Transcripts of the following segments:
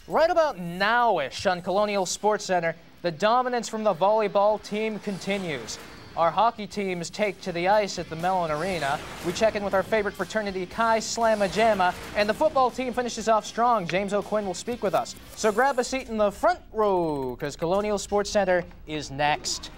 Right about now-ish on Colonial Sports Center, the dominance from the volleyball team continues. Our hockey teams take to the ice at the Mellon Arena. We check in with our favorite fraternity, Chi Slamma Jamma, and the football team finishes off strong. James O'Quinn will speak with us. So grab a seat in the front row, because Colonial Sports Center is next.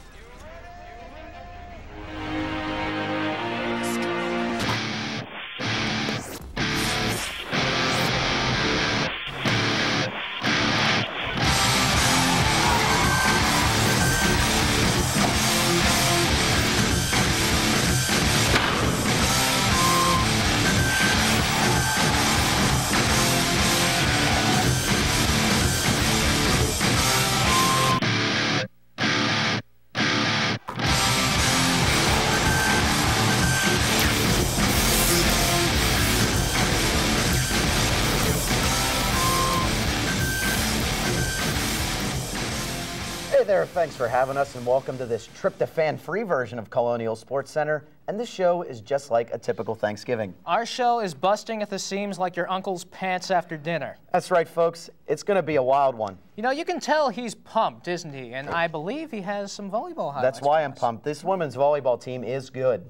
Hey there, thanks for having us and welcome to this tryptophan-free version of Colonial Sports Center. And this show is just like a typical Thanksgiving. Our show is busting at the seams like your uncle's pants after dinner. That's right, folks. It's going to be a wild one. You know, you can tell he's pumped, isn't he? And I believe he has some volleyball highlights. That's why I'm pumped. This women's volleyball team is good.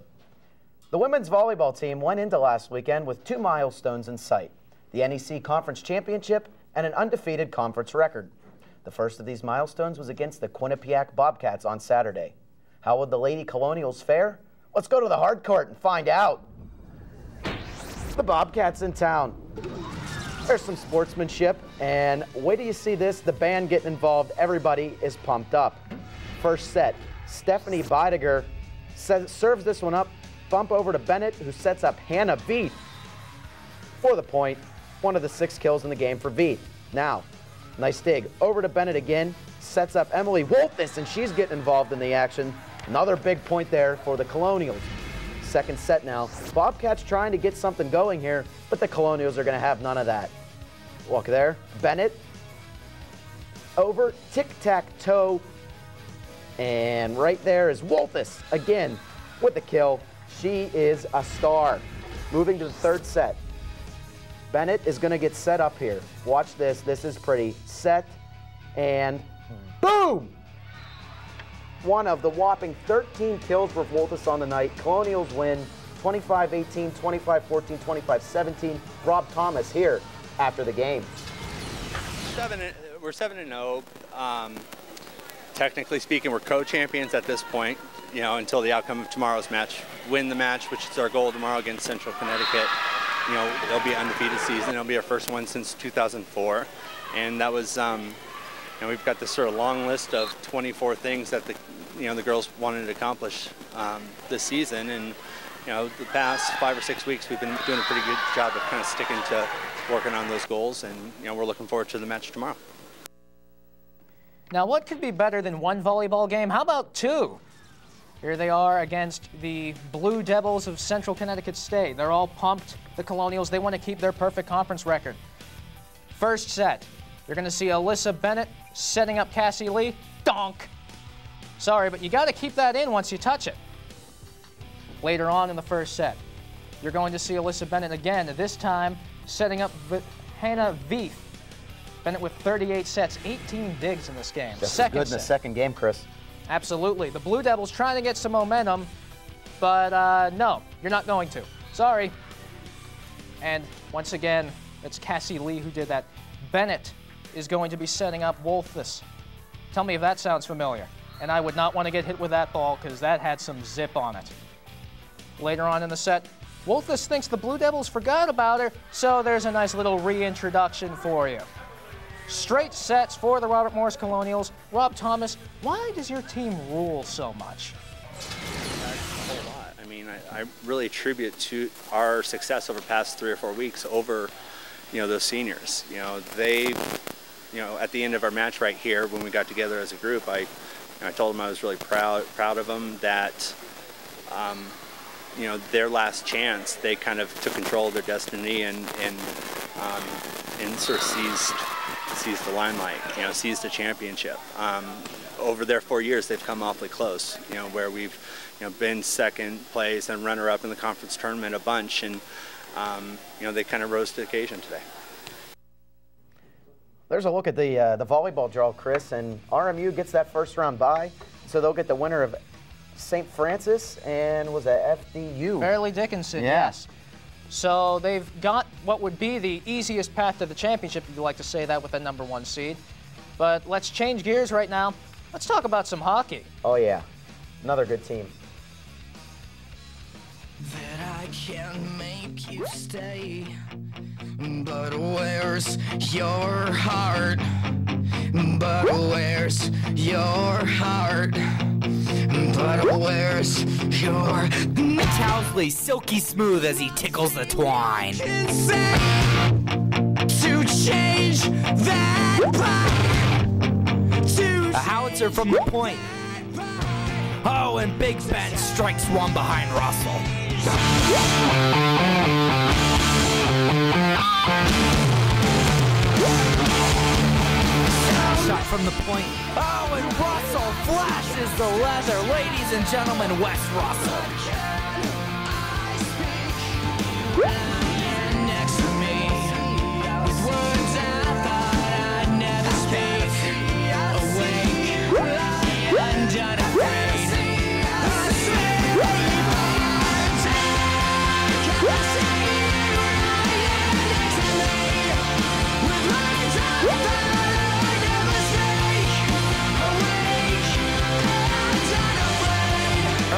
The women's volleyball team went into last weekend with 2 milestones in sight: the NEC Conference Championship and an undefeated conference record. The first of these milestones was against the Quinnipiac Bobcats on Saturday. How would the Lady Colonials fare? Let's go to the hard court and find out. The Bobcats in town. There's some sportsmanship, and wait till you see this, the band getting involved. Everybody is pumped up. First set, Stephanie Beidiger serves this one up, bump over to Bennett, who sets up Hannah Veith for the point. One of the 6 kills in the game for Veith. Now, nice dig. Over to Bennett again. Sets up Emily Wolfis, and she's getting involved in the action. Another big point there for the Colonials. Second set now. Bobcats trying to get something going here, but the Colonials are going to have none of that. Look there. Bennett. Over. Tic-tac-toe. And right there is Wolfis again with the kill. She is a star. Moving to the third set. Bennett is going to get set up here. Watch this. This is pretty. Set and boom! One of the whopping 13 kills for Wolfis on the night. Colonials win 25-18, 25-14, 25-17. Rob Thomas here after the game. We're 7-0. Technically speaking, we're co-champions at this point, you know, until the outcome of tomorrow's match. Win the match, which is our goal tomorrow against Central Connecticut. You know, it'll be an undefeated season. It'll be our first one since 2004. And that was, you know, we've got this sort of long list of 24 things that the girls wanted to accomplish this season. And, you know, the past 5 or 6 weeks, we've been doing a pretty good job of kind of sticking to working on those goals. And, you know, we're looking forward to the match tomorrow. Now, what could be better than 1 volleyball game? How about 2? Here they are against the Blue Devils of Central Connecticut State. They're all pumped. The Colonials, they want to keep their perfect conference record. First set, you're going to see Alyssa Bennett setting up Cassie Lee. Donk! Sorry, but you got to keep that in once you touch it. Later on in the first set, you're going to see Alyssa Bennett again, this time setting up Hannah Veith. Bennett with 38 sets, 18 digs in this game. Just as good in the second game, Chris. Absolutely. The Blue Devils trying to get some momentum, but no, you're not going to. Sorry. And once again, it's Cassie Lee who did that. Bennett is going to be setting up Wolfis. Tell me if that sounds familiar. And I would not want to get hit with that ball because that had some zip on it. Later on in the set, Wolfis thinks the Blue Devils forgot about her, so there's a nice little reintroduction for you. Straight sets for the Robert Morris Colonials. Rob Thomas, why does your team rule so much? A whole lot. I mean, I really attribute to our success over the past 3 or 4 weeks over, you know, those seniors. You know, they, you know, at the end of our match right here, when we got together as a group, I told them I was really proud of them that, you know, their last chance, they kind of took control of their destiny and sort of seized the limelight, you know, seized the championship. Over their 4 years, they've come awfully close, you know, where we've, you know, been second place and runner-up in the conference tournament a bunch, and, you know, they kind of rose to the occasion today. There's a look at the volleyball draw, Chris, and RMU gets that first round bye, so they'll get the winner of St. Francis and was that FDU? Fairleigh Dickinson, Yeah. yes. So they've got what would be the easiest path to the championship, if you like to say that, with the #1 seed. But let's change gears right now. Let's talk about some hockey. Oh, yeah. Another good team. That I can make you stay, but where's your heart? But where's your heart? But where's your Towsley silky smooth as he tickles the twine. to change that A howitzer from the point. Oh, and Big Ben strikes one behind Russell. Shot from the point. Oh, and Russell flashes the leather. Ladies and gentlemen, Wes Russell. next to me with words I thought I'd never speak. Awake, lying, unafraid.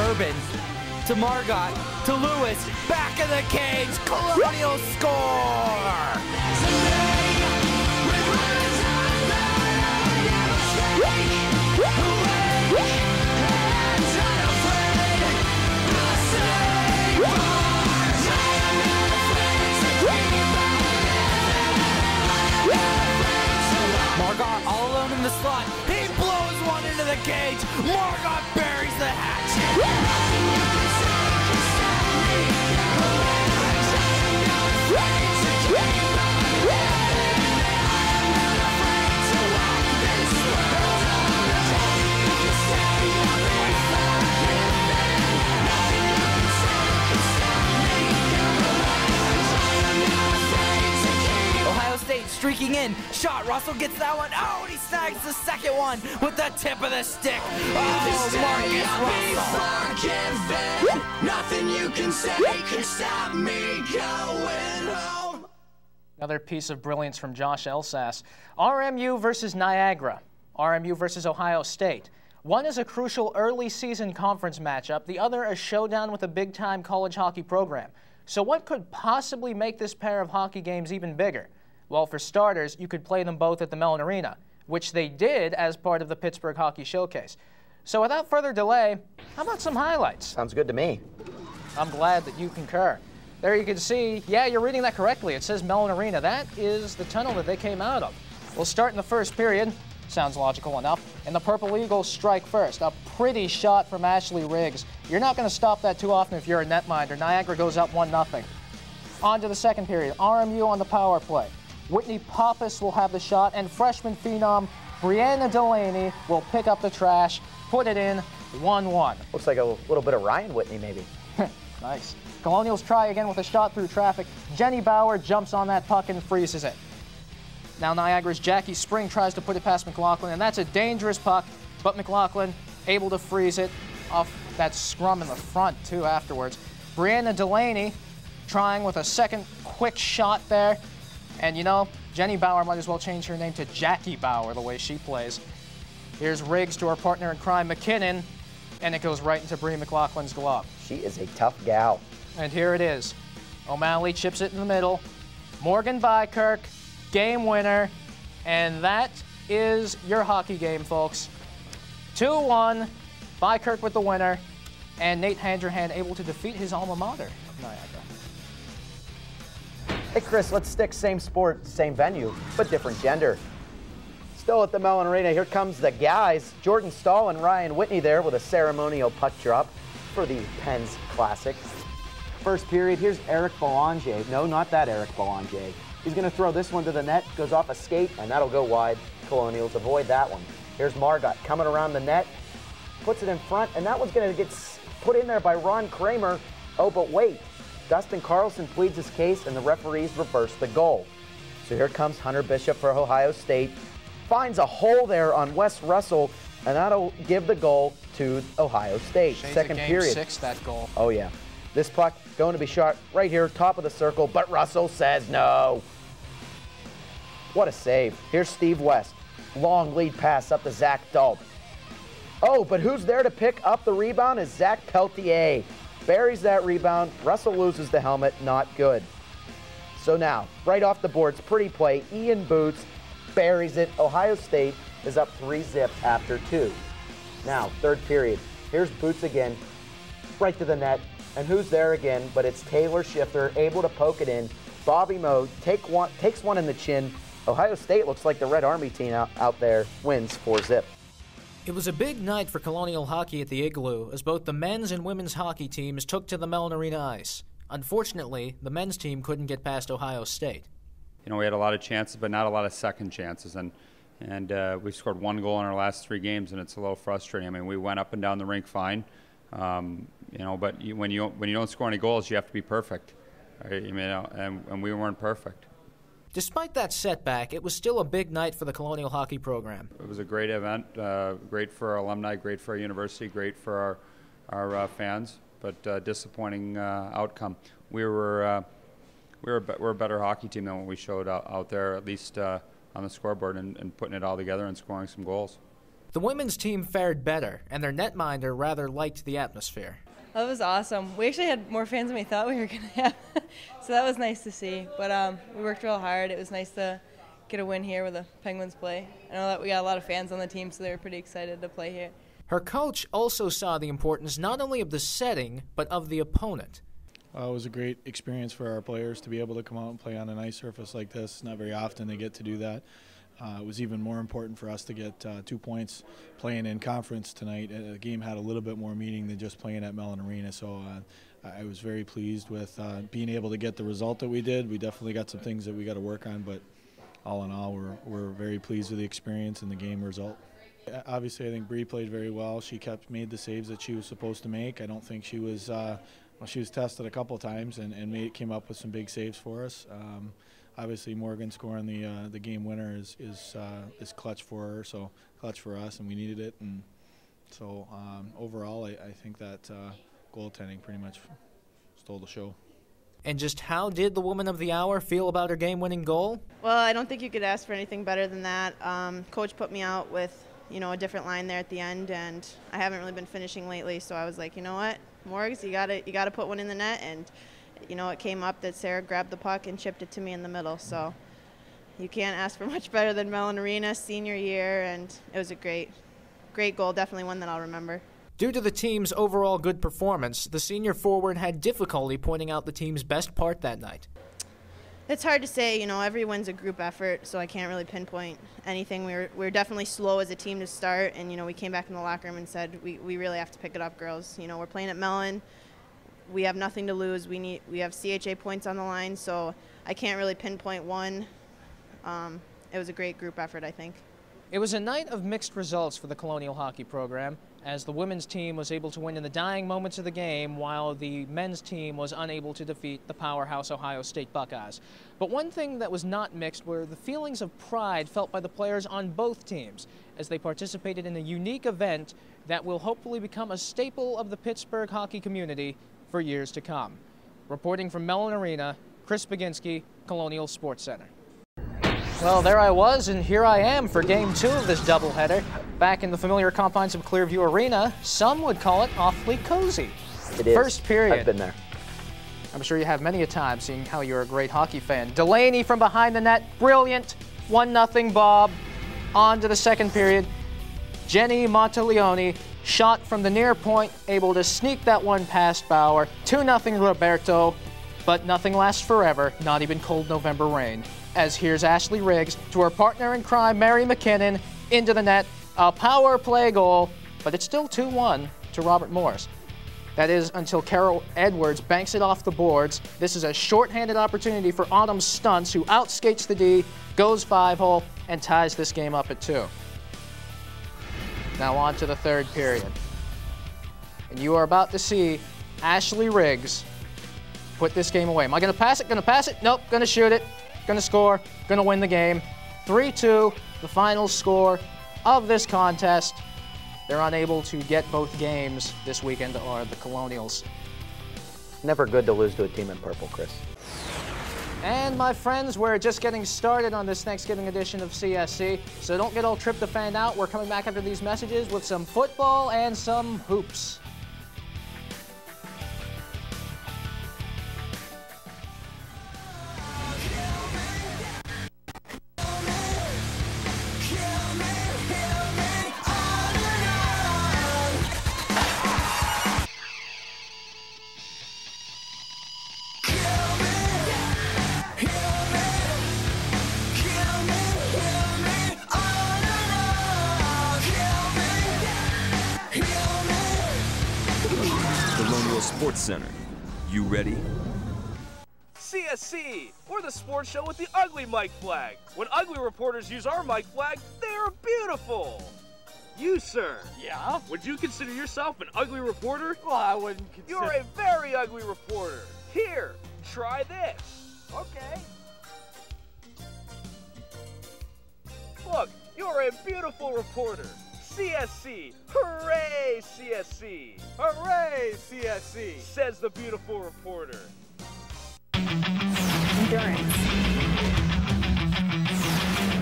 Urban to Margot to Lewis. Back in the cage. Colonial score. Margot all alone in the slot. He blows one into the cage. Margot buries the hatchet. Ohio State streaking in. Shot. Russell gets that one. Oh, and he snags the second one with the tip of the stick. Oh, Marcus Russell. Nothing you can say can stop me going home. Another piece of brilliance from Josh Elsass. RMU versus Niagara. RMU versus Ohio State. One is a crucial early season conference matchup, the other a showdown with a big-time college hockey program. So what could possibly make this pair of hockey games even bigger? Well, for starters, you could play them both at the Mellon Arena, which they did as part of the Pittsburgh Hockey Showcase. So without further delay, how about some highlights? Sounds good to me. I'm glad that you concur. There you can see, yeah, you're reading that correctly. It says Mellon Arena. That is the tunnel that they came out of. We'll start in the first period. Sounds logical enough. And the Purple Eagles strike first. A pretty shot from Ashley Riggs. You're not going to stop that too often if you're a netminder. Niagara goes up 1-0. On to the second period. RMU on the power play. Whitney Pappas will have the shot, and freshman phenom Brianna Delaney will pick up the trash, put it in 1-1. Looks like a little bit of Ryan Whitney, maybe. Nice. Colonials try again with a shot through traffic. Jenny Bauer jumps on that puck and freezes it. Now Niagara's Jackie Spring tries to put it past McLaughlin, and that's a dangerous puck, but McLaughlin able to freeze it off that scrum in the front, too, afterwards. Brianna Delaney trying with a second quick shot there. And, you know, Jenny Bauer might as well change her name to Jackie Bauer the way she plays. Here's Riggs to her partner in crime, McKinnon, and it goes right into Brie McLaughlin's glove. She is a tough gal. And here it is. O'Malley chips it in the middle. Morgan Bykirk, game winner. And that is your hockey game, folks. 2-1, Bykirk with the winner, and Nate Handrahan able to defeat his alma mater, Niagara. Hey, Chris, let's stick same sport, same venue, but different gender. Still at the Mellon Arena, here comes the guys. Jordan Stahl and Ryan Whitney there with a ceremonial puck drop for the Pens Classic. First period, here's Eric Belanger. No, not that Eric Belanger. He's going to throw this one to the net, goes off a skate, and that'll go wide. Colonials avoid that one. Here's Margot coming around the net, puts it in front, and that one's going to get put in there by Ron Kramer. Oh, but wait. Dustin Carlson pleads his case, and the referees reverse the goal. So here comes Hunter Bishop for Ohio State. Finds a hole there on Wes Russell, and that'll give the goal to Ohio State. Shades Second of game period. 6, that goal. Oh, yeah. This puck going to be shot right here, top of the circle, but Russell says no. What a save. Here's Steve West. Long lead pass up to Zach Daub. Oh, but who's there to pick up the rebound is Zach Peltier. Buries that rebound. Russell loses the helmet. Not good. So now, right off the boards, pretty play. Ian Boots buries it. Ohio State is up 3-0 after 2. Now, third period. Here's Boots again, right to the net. And who's there again? But it's Taylor Shifter, able to poke it in. Bobby Moe takes one in the chin. Ohio State looks like the Red Army team out there, wins 4-0. It was a big night for Colonial hockey at the Igloo, as both the men's and women's hockey teams took to the Mellon Arena ice. Unfortunately, the men's team couldn't get past Ohio State. You know, we had a lot of chances, but not a lot of second chances, and we scored 1 goal in our last 3 games, and it's a little frustrating. I mean, we went up and down the rink fine, you know, but when you don't score any goals, you have to be perfect, right? You know, and we weren't perfect. Despite that setback, it was still a big night for the Colonial hockey program. It was a great event, great for our alumni, great for our university, great for our fans, but disappointing outcome. We're a better hockey team than what we showed out there, at least on the scoreboard, and putting it all together and scoring some goals. The women's team fared better, and their netminder rather liked the atmosphere. That was awesome. We actually had more fans than we thought we were going to have, so that was nice to see. But we worked real hard. It was nice to get a win here with the Penguins play. I know that we got a lot of fans on the team, so they were pretty excited to play here. Her coach also saw the importance not only of the setting, but of the opponent. It was a great experience for our players to be able to come out and play on an ice surface like this. Not very often they get to do that. It was even more important for us to get 2 points playing in conference tonight. The game had a little bit more meaning than just playing at Mellon Arena, so I was very pleased with being able to get the result that we did. We definitely got some things that we got to work on, but all in all, we're very pleased with the experience and the game result. Obviously, I think Bree played very well. She made the saves that she was supposed to make. I don't think she was she was tested a couple times and came up with some big saves for us. Obviously, Morgan scoring the game winner is clutch for her, so clutch for us, and we needed it. And so overall, I think that goaltending pretty much stole the show. And just how did the woman of the hour feel about her game-winning goal? Well, I don't think you could ask for anything better than that. Coach put me out with a different line there at the end, and I haven't really been finishing lately, so I was like, you know what, Morgs, you gotta put one in the net, and it came up that Sarah grabbed the puck and chipped it to me in the middle. So you can't ask for much better than Mellon Arena senior year, and it was a great goal, definitely one that I'll remember. Due to the team's overall good performance, the senior forward had difficulty pointing out the team's best part that night. It's hard to say, every win's a group effort, so I can't really pinpoint anything. We were definitely slow as a team to start, and we came back in the locker room and said we really have to pick it up, girls. We're playing at Mellon. We have nothing to lose. We have CHA points on the line, so I can't really pinpoint one. It was a great group effort, I think. It was a night of mixed results for the Colonial hockey program, as the women's team was able to win in the dying moments of the game, while the men's team was unable to defeat the powerhouse Ohio State Buckeyes. But one thing that was not mixed were the feelings of pride felt by the players on both teams, as they participated in a unique event that will hopefully become a staple of the Pittsburgh hockey community for years to come. Reporting from Mellon Arena, Chris Baginski, Colonial Sports Center. Well, there I was, and here I am for Game 2 of this doubleheader. Back in the familiar confines of Clearview Arena, some would call it awfully cozy. It is. First period. I've been there. I'm sure you have many a time, seeing how you're a great hockey fan. Delaney from behind the net, brilliant. 1-0 Bob. On to the second period. Jenny Monteleone, shot from the near point, able to sneak that one past Bauer. 2-0 Roberto, but nothing lasts forever, not even cold November rain. As here's Ashley Riggs to her partner in crime, Mary McKinnon, into the net. A power play goal, but it's still 2-1 to Robert Morris. That is until Carol Edwards banks it off the boards. This is a shorthanded opportunity for Autumn Stunts, who outskates the D, goes 5-hole, and ties this game up at 2. Now on to the third period. And you are about to see Ashley Riggs put this game away. Am I going to pass it? Going to pass it? Nope, going to shoot it. going to score, going to win the game. 3-2, the final score of this contest. They're unable to get both games this weekend, are the Colonials. Never good to lose to a team in purple, Chris. And my friends, we're just getting started on this Thanksgiving edition of CSC, so don't get all tryptophaned out. We're coming back after these messages with some football and some hoops. Colonial Sports Center. You ready? CSC, we're the sports show with the ugly mic flag. When ugly reporters use our mic flag, they are beautiful. You, sir. Yeah? Would you consider yourself an ugly reporter? Well, I wouldn't consider... You're a very ugly reporter. Here, try this. Okay. Look, you're a beautiful reporter. CSC! Hooray, CSC! Hooray, CSC! Says the beautiful reporter. Endurance.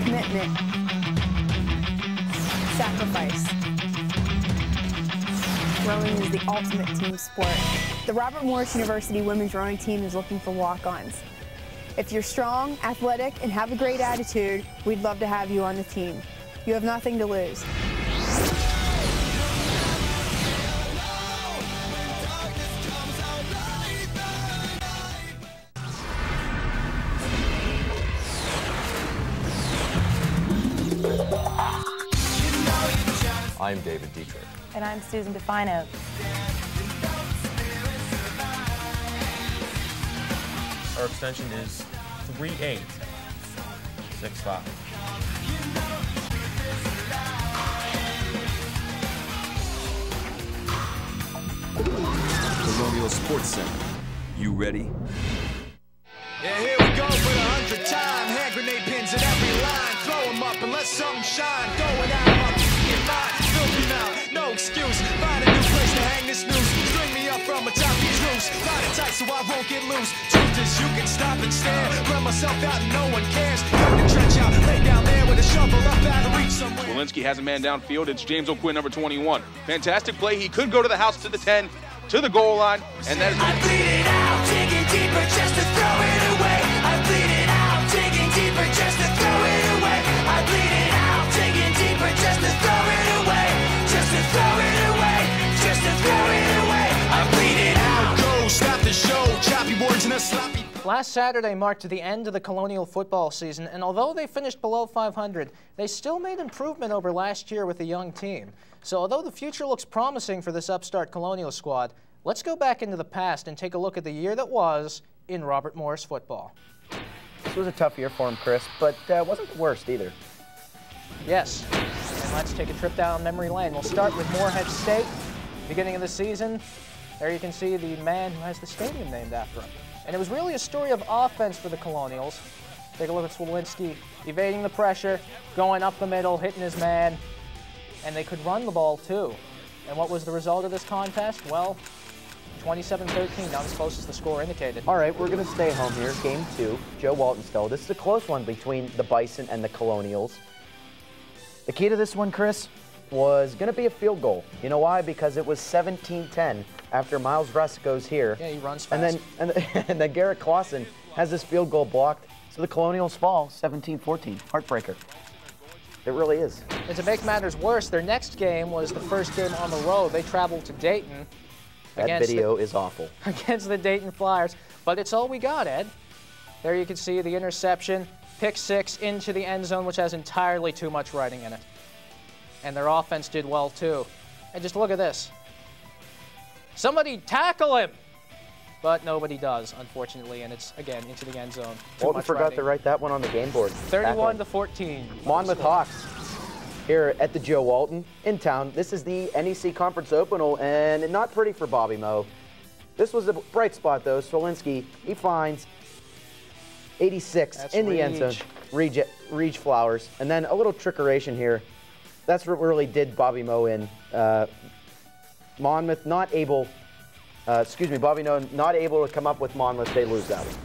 Commitment. Sacrifice. Rowing is the ultimate team sport. The Robert Morris University Women's Rowing Team is looking for walk-ons. If you're strong, athletic, and have a great attitude, we'd love to have you on the team. You have nothing to lose. I'm David Dietrich. And I'm Susan Defino. Our extension is 3865. Colonial Sports Center. You ready? Yeah, here we go for the 100th time. Hand grenade pins in every line. Throw them up and let something shine. Going out up in line. Filthy now, no excuse. Find a new place to hang this noose. String me up from atop these roofs. Find it tight so I won't get loose. Truth is, you can stop and stare. Run myself out and no one cares. Cut the trench out, lay down there with a shovel up out of reach somewhere. Walensky has a man downfield. It's James O'Quinn, number 21. Fantastic play. He could go to the house, to the 10, to the goal line, and that is... I bleed it out, digging deeper just to throw it away. I bleed it out, digging deeper just to throw it away. I bleed it out, digging deeper just to throw it away. Just to throw it away, just to throw it away. I bleed it out. Go, stop the show, choppy words and a sloppy... Last Saturday marked the end of the Colonial football season, and although they finished below 500, they still made improvement over last year with a young team. So although the future looks promising for this upstart Colonial squad, let's go back into the past and take a look at the year that was in Robert Morris football. This was a tough year for him, Chris, but wasn't the worst either. Yes, and let's take a trip down memory lane. We'll start with Moorhead State. Beginning of the season, there you can see the man who has the stadium named after him. And it was really a story of offense for the Colonials. Take a look at Walensky evading the pressure, going up the middle, hitting his man, and they could run the ball too. And what was the result of this contest? Well, 27-13, not as close as the score indicated. All right, we're going to stay home here. Game 2, Joe Walton still. This is a close one between the Bison and the Colonials. The key to this one, Chris, was going to be a field goal. You know why? Because it was 17-10 after Miles Russ goes here. Yeah, he runs fast. And then Garrett Clausen has this field goal blocked. So the Colonials fall 17-14. Heartbreaker. It really is. And to make matters worse, their next game was the first game on the road. They traveled to Dayton. That video is awful. Against the Dayton Flyers. But it's all we got, Ed. There you can see the interception, pick 6 into the end zone, which has entirely too much writing in it. And their offense did well, too. And just look at this. Somebody tackle him! But nobody does, unfortunately, and it's, again, into the end zone. Walton forgot to write that one on the game board. 31-14. Monmouth Hawks here at the Joe Walton in town. This is the NEC Conference Opener, and not pretty for Bobby Moe. This was a bright spot, though. Walensky, he finds 86 That's in the end zone. Reach Flowers. And then a little trickeration here. That's what really did Bobby Moe in. Monmouth not able, Bobby Moe not able to come up with Monmouth. They lose that one.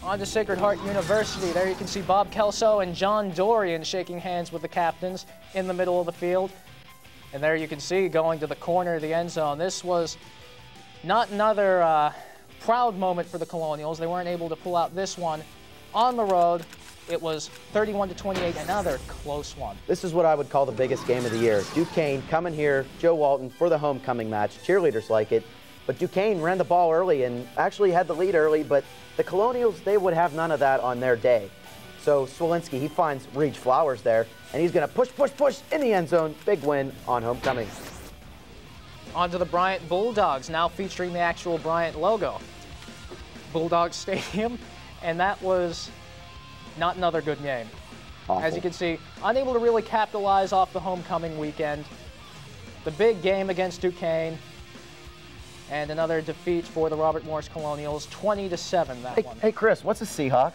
On to Sacred Heart University. There you can see Bob Kelso and John Dorian shaking hands with the captains in the middle of the field. And there you can see going to the corner of the end zone. This was not another proud moment for the Colonials. They weren't able to pull out this one on the road. It was 31-28, another close one. This is what I would call the biggest game of the year. Duquesne coming here, Joe Walton for the homecoming match. Cheerleaders like it. But Duquesne ran the ball early and actually had the lead early, but the Colonials, they would have none of that on their day. So Swalinski, he finds Reach Flowers there, and he's going to push in the end zone. Big win on homecoming. On to the Bryant Bulldogs, now featuring the actual Bryant logo. Bulldog Stadium, and that was not another good game. Awful. As you can see, unable to really capitalize off the homecoming weekend. The big game against Duquesne, and another defeat for the Robert Morris Colonials, 20-7 that one. Hey, Chris, what's a Seahawk?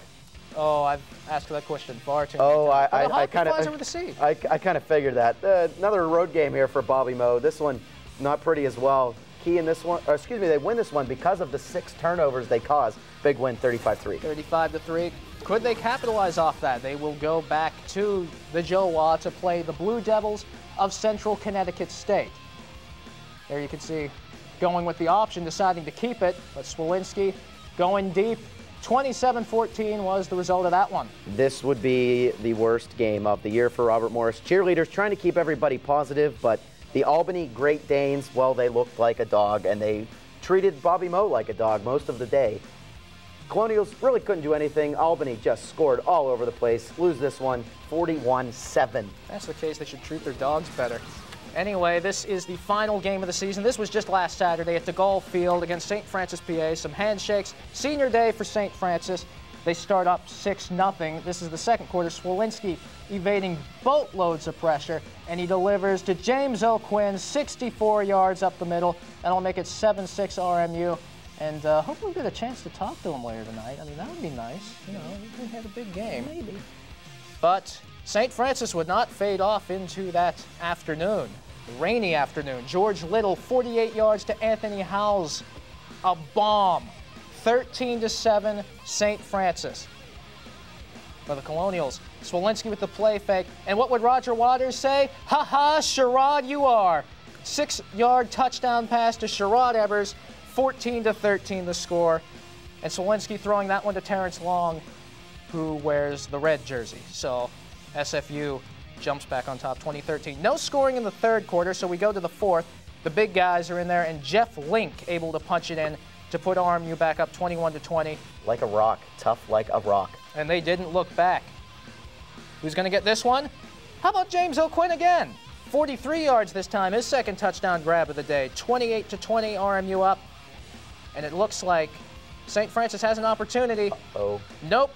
Oh, I've asked that question far too many times. I kind flies over the sea. I kind of figured that. Another road game here for Bobby Moe. This one not pretty as well. Key in this one, they win this one because of the 6 turnovers they caused. Big win, 35-3. 35-3. Could they capitalize off that? They will go back to the Jowa to play the Blue Devils of Central Connecticut State. There you can see going with the option, deciding to keep it, but Swalinski going deep. 27-14 was the result of that one. This would be the worst game of the year for Robert Morris. Cheerleaders trying to keep everybody positive, but the Albany Great Danes, well, they looked like a dog, and they treated Bobby Moe like a dog most of the day. Colonials really couldn't do anything. Albany just scored all over the place. Lose this one, 41-7. That's the case. They should treat their dogs better. Anyway, this is the final game of the season. This was just last Saturday at the Golf Field against St. Francis, PA. Some handshakes. Senior day for St. Francis. They start up 6-0. This is the second quarter. Swalinski evading boatloads of pressure, and he delivers to James O'Quinn, 64 yards up the middle. That'll make it 7-6 RMU. And hopefully we'll get a chance to talk to him later tonight. I mean, that would be nice. You know, we can have a big game. Maybe. But St. Francis would not fade off into that afternoon, rainy afternoon. George Little, 48 yards to Anthony Howells, a bomb. 13-7, St. Francis. For the Colonials, Swalinski with the play fake. And what would Roger Waters say? Ha ha, Sherrod, you are. 6-yard touchdown pass to Sherrod Evers, 14-13 the score. And Swalinski throwing that one to Terrence Long, who wears the red jersey. So SFU jumps back on top, 2013. No scoring in the third quarter, so we go to the fourth. The big guys are in there, and Jeff Link able to punch it in to put RMU back up 21-20. Like a rock, tough like a rock. And they didn't look back. Who's going to get this one? How about James O'Quinn again? 43 yards this time, his second touchdown grab of the day. 28-20, RMU up. And it looks like St. Francis has an opportunity. Uh-oh. Nope.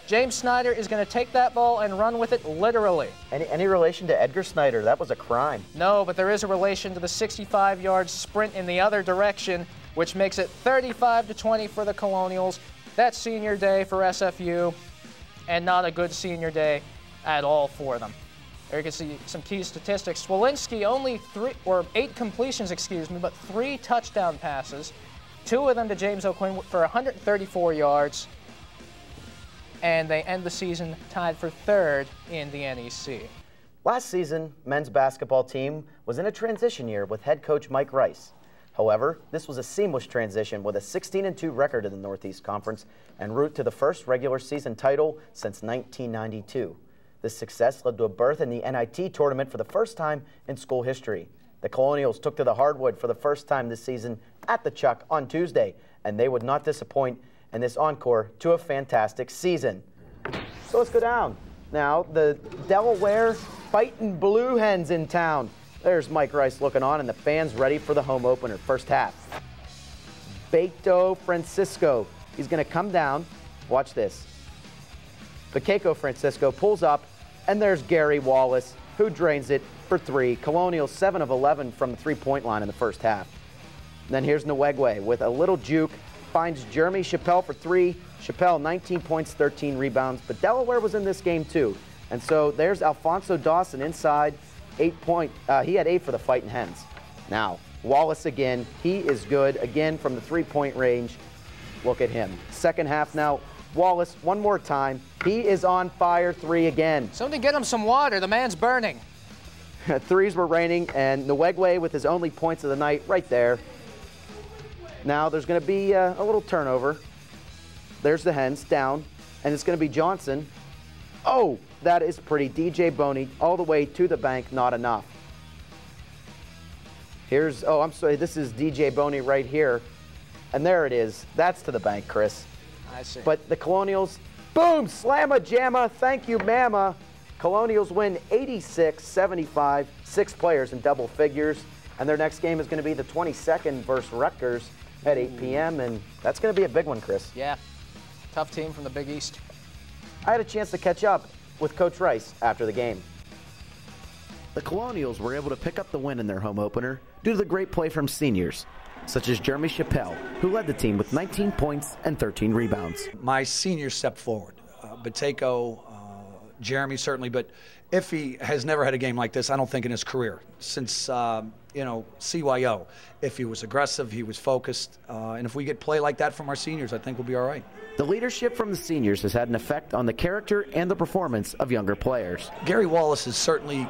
James Snyder is going to take that ball and run with it literally. Any relation to Edgar Snyder? That was a crime. No, but there is a relation to the 65-yard sprint in the other direction, which makes it 35-20 for the Colonials. That's senior day for SFU, and not a good senior day at all for them. There you can see some key statistics. Swalinski only 8 completions, but 3 touchdown passes. 2 of them to James O'Quinn for 134 yards. And they end the season tied for 3rd in the NEC. Last season, men's basketball team was in a transition year with head coach Mike Rice. However, this was a seamless transition with a 16-2 record in the Northeast Conference en route to the first regular season title since 1992. This success led to a berth in the NIT tournament for the first time in school history. The Colonials took to the hardwood for the first time this season at the Chuck on Tuesday, and they would not disappoint in this encore to a fantastic season. So let's go down. Now, the Delaware fighting Blue Hens in town. There's Mike Rice looking on, and the fans ready for the home opener, first half. Beto Francisco, he's going to come down. Watch this. Bekeiko Francisco pulls up, and there's Gary Wallace, who drains it for 3. Colonial 7 of 11 from the 3-point line in the first half. And then here's Nwegwe with a little juke, finds Jeremy Chappelle for 3. Chappelle, 19 points, 13 rebounds. But Delaware was in this game too. And so there's Alfonso Dawson inside, 8 point. He had 8 for the Fightin' Hens. Now, Wallace again. He is good again from the 3-point range. Look at him. Second half now. Wallace, one more time. He is on fire, 3 again. Somebody get him some water. The man's burning. Threes were raining, and Nwegwe with his only points of the night right there. Now there's going to be a little turnover. There's the Hens down, and it's going to be Johnson. Oh, that is pretty. DJ Boney all the way to the bank, not enough. Here's, oh, I'm sorry, this is DJ Boney right here. And there it is. That's to the bank, Chris. I see. But the Colonials, boom, slamma jamma, thank you, mama. Colonials win 86-75, 6 players in double figures. And their next game is going to be the 22nd versus Rutgers at 8 p.m. And that's going to be a big one, Chris. Yeah, tough team from the Big East. I had a chance to catch up with Coach Rice after the game. The Colonials were able to pick up the win in their home opener due to the great play from seniors, such as Jeremy Chappelle, who led the team with 19 points and 13 rebounds. My seniors stepped forward. Bateko, Jeremy certainly, but Iffy has never had a game like this, I don't think, in his career. Since, CYO. Iffy was aggressive, he was focused, and if we get play like that from our seniors, I think we'll be all right. The leadership from the seniors has had an effect on the character and the performance of younger players. Gary Wallace is certainly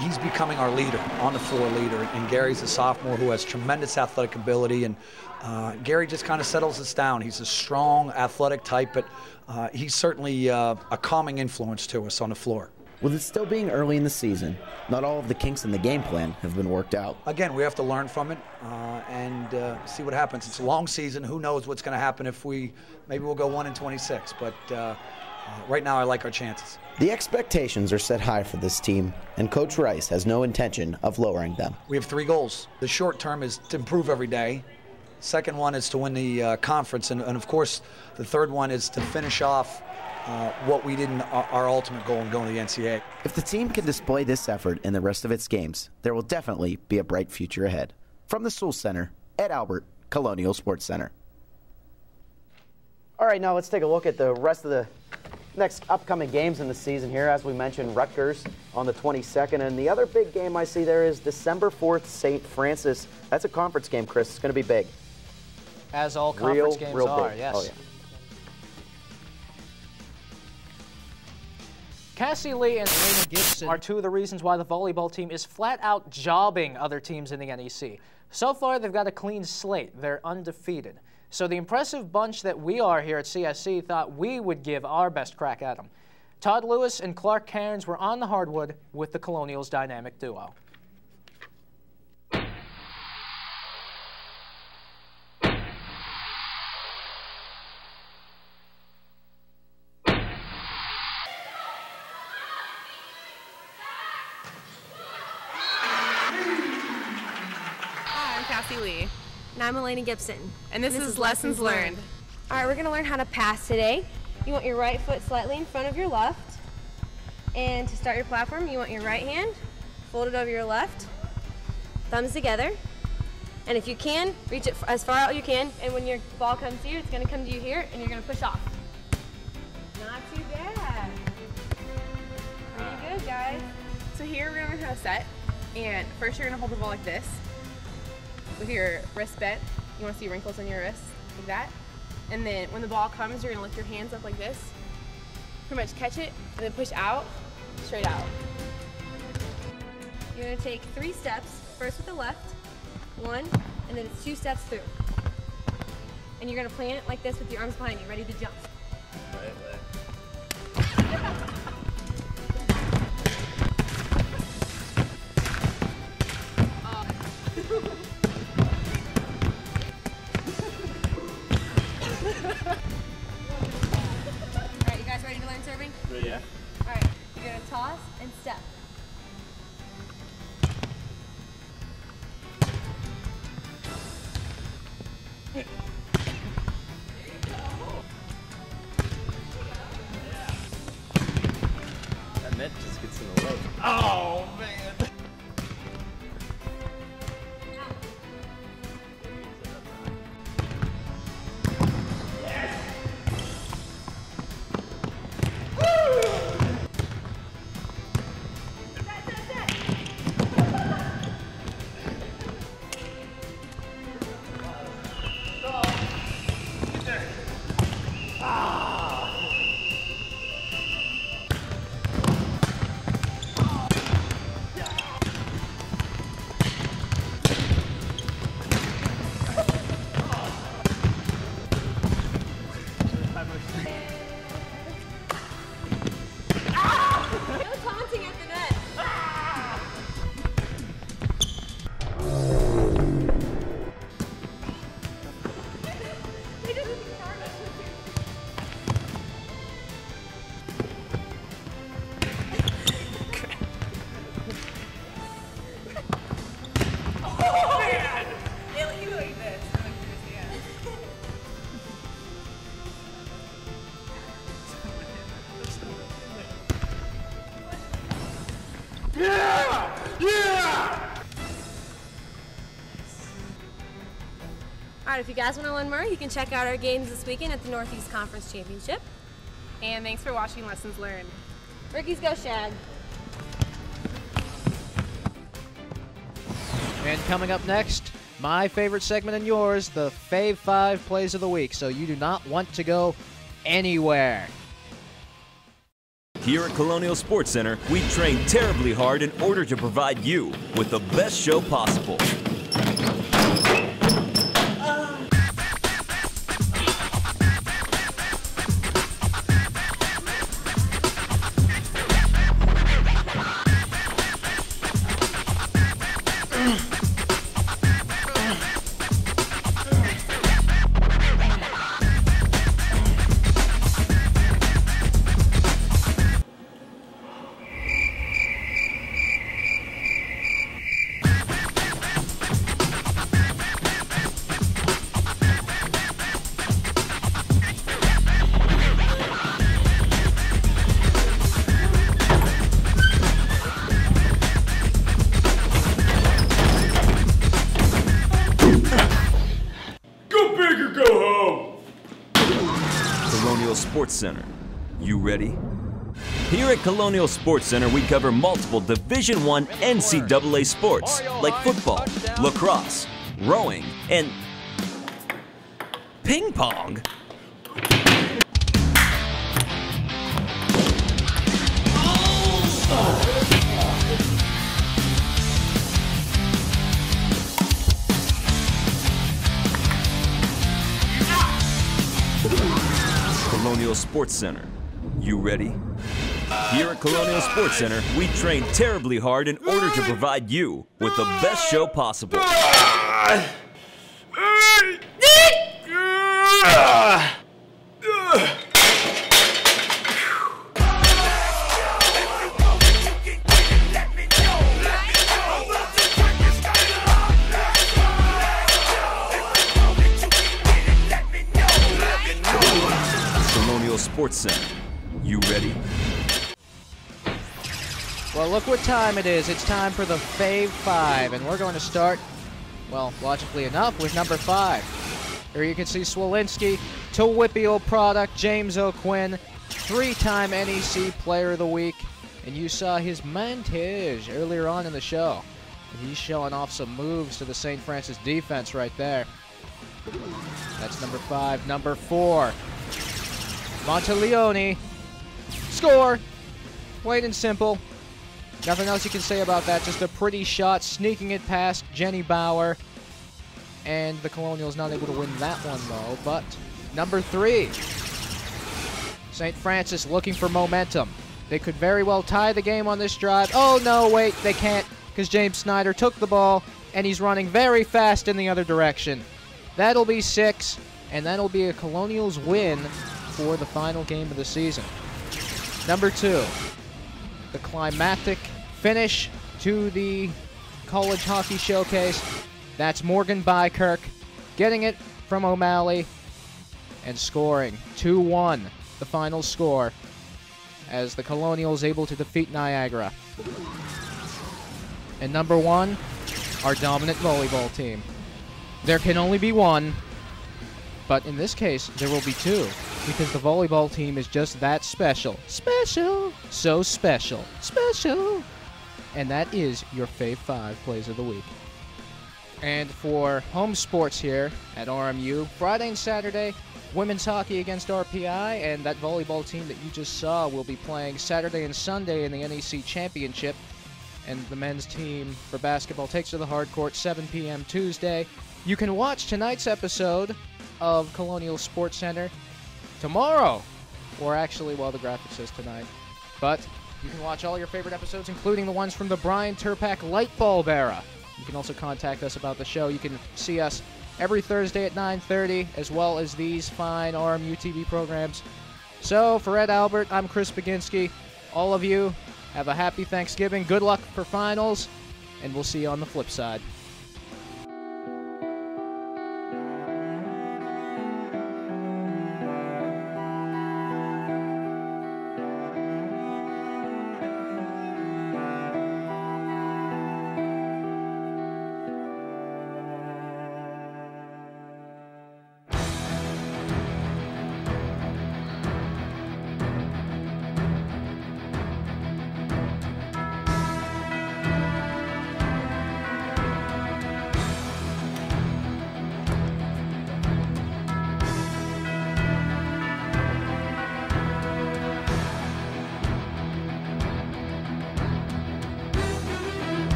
he's becoming our leader, on the floor leader, and Gary's a sophomore who has tremendous athletic ability, and Gary just kind of settles us down. He's a strong, athletic type, but he's certainly a calming influence to us on the floor. With it still being early in the season, not all of the kinks in the game plan have been worked out. Again, we have to learn from it and see what happens. It's a long season. Who knows what's going to happen if maybe we'll go 1-26, but right now I like our chances. The expectations are set high for this team, and Coach Rice has no intention of lowering them. We have 3 goals. The short term is to improve every day. Second one is to win the conference, and of course, the third one is to finish off what we did in our ultimate goal in going to the NCAA. If the team can display this effort in the rest of its games, there will definitely be a bright future ahead. From the Sewell Center, Ed Albert, Colonial Sports Center. All right, now let's take a look at the rest of the next upcoming games in the season here. As we mentioned, Rutgers on the 22nd, and the other big game I see there is December 4th, St. Francis. That's a conference game, Chris. It's going to be big. As all conference games are, big. yes. Oh, yeah. Cassie Lee and Elena Gibson are 2 of the reasons why the volleyball team is flat out jobbing other teams in the NEC. So far, they've got a clean slate. They're undefeated. So the impressive bunch that we are here at CSC thought we would give our best crack at them. Todd Lewis and Clark Cairns were on the hardwood with the Colonials' dynamic duo. Lee. And I'm Elena Gibson. And this is Lessons Learned. All right, we're going to learn how to pass today. You want your right foot slightly in front of your left. And to start your platform, you want your right hand folded over your left, thumbs together. And if you can, reach it as far out as you can. And when your ball comes to you, it's going to come to you here, and you're going to push off. Not too bad. Pretty good, guys. So here we're going to learn how to set. And first you're going to hold the ball like this, with your wrist bent. You want to see wrinkles on your wrist, like that. And then when the ball comes, you're going to lift your hands up like this. Pretty much catch it, and then push out, straight out. You're going to take 3 steps, first with the left, 1, and then it's 2 steps through. And you're going to plant it like this with your arms behind you, ready to jump. Alright, you guys ready to learn serving? Yeah. Alright, you're going to toss and step. That net just gets in the way. Oh, man. right, if you guys want to learn more, you can check out our games this weekend at the Northeast Conference Championship. And thanks for watching Lessons Learned. Ricky's go Shag. And coming up next, my favorite segment and yours, the Fave 5 Plays of the Week. So you do not want to go anywhere. Here at Colonial Sports Center, we train terribly hard in order to provide you with the best show possible. Sports Center. You ready? Here at Colonial Sports Center, we cover multiple Division I NCAA sports like football, lacrosse, rowing, and ping pong. Colonial Sports Center. You ready? Here at Colonial Sports Center, we train terribly hard in order to provide you with the best show possible. Sports Center. You ready? Well, look what time it is. It's time for the Fave 5, and we're going to start, well, logically enough, with number 5. Here you can see Swolinski, Tawipio product, James O'Quinn, 3-time NEC Player of the Week, and you saw his montage earlier on in the show. And he's showing off some moves to the St. Francis defense right there. That's number 5. Number 4. Monteleone. Score! Plain and simple. Nothing else you can say about that. Just a pretty shot, sneaking it past Jenny Bauer. And the Colonials not able to win that one, though. But number 3. St. Francis looking for momentum. They could very well tie the game on this drive. Oh, no, wait, they can't, because James Snyder took the ball, and he's running very fast in the other direction. That'll be 6, and that'll be a Colonials win for the final game of the season. Number 2, the climactic finish to the college hockey showcase. That's Morgan Bykirk getting it from O'Malley and scoring 2-1, the final score, as the Colonials able to defeat Niagara. And number 1, our dominant volleyball team. There can only be one, but in this case, there will be 2, because the volleyball team is just that special. Special! So special. Special! And that is your Fave 5 Plays of the Week. And for home sports here at RMU, Friday and Saturday, women's hockey against RPI, and that volleyball team that you just saw will be playing Saturday and Sunday in the NEC Championship. And the men's team for basketball takes to the hard court 7 p.m. Tuesday. You can watch tonight's episode of Colonial Sports Center tomorrow, or actually, well, the graphic says tonight. But you can watch all your favorite episodes, including the ones from the Brian Turpak Light Bulb era. You can also contact us about the show. You can see us every Thursday at 9:30, as well as these fine RMU-TV programs. So, for Ed Albert, I'm Chris Baginski. All of you, have a happy Thanksgiving. Good luck for finals, and we'll see you on the flip side.